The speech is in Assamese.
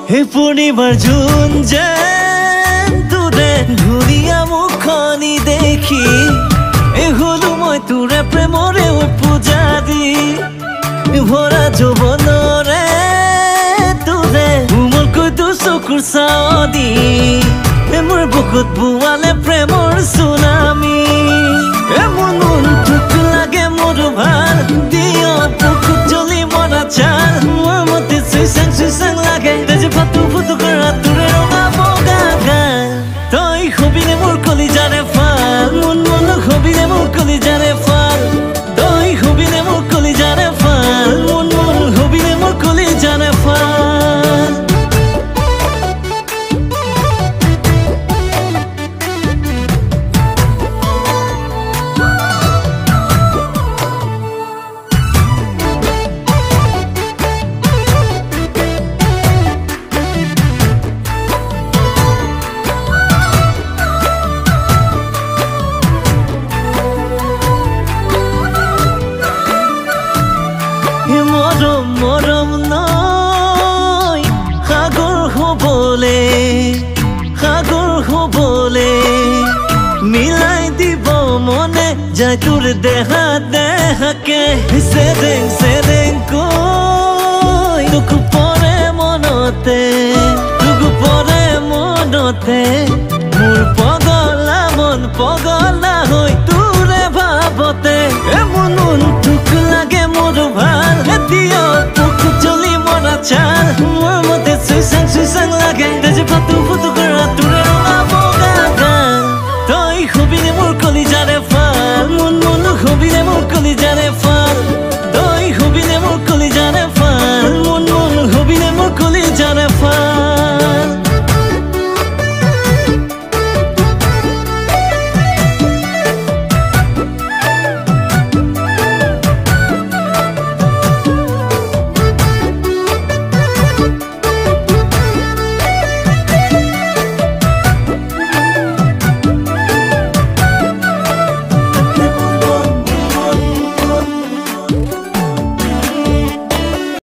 হে পূৰ্ণিমাৰ জোন যেন তোৰে ধুনীয়া মুখনি দেখি হলো মই তোৰে প্ৰেমৰে পূজাৰী ভৰা যৌৱনৰে তোৰে কোমলকৈ তোৰ চকুৰ চাৱ দি মোৰ বুকুত বোৱালে প্ৰেমৰ চুনামি মোৰ মনটোক লাগে মোৰ ভাল দিয় বুকুত জ্বলি মৰা চাল মোৰ মতে চুইচাং লাগে তেজে ফাটু ফুটু কৰা তোৰে ৰঙা বগা গাল তই হবিনে মোৰ কলিজাৰে ফাল মন হবিনে মোৰ কলিজাৰে ফাল তই হবিনে মোৰ কলিজাৰে ফাল মন হবিনে মোৰ কলিজাৰে ফাল মৰম নয় সাগৰ হবলে মিলাই দিব মনে যায় তোৰ দেহাকে চেৰেং কৈ তোক পৰে মনতে মোৰ পগলা মন পগলা হৈ তোৰে ভাবতে মোৰ মনটোক লাগে মোৰ ভাল দিয়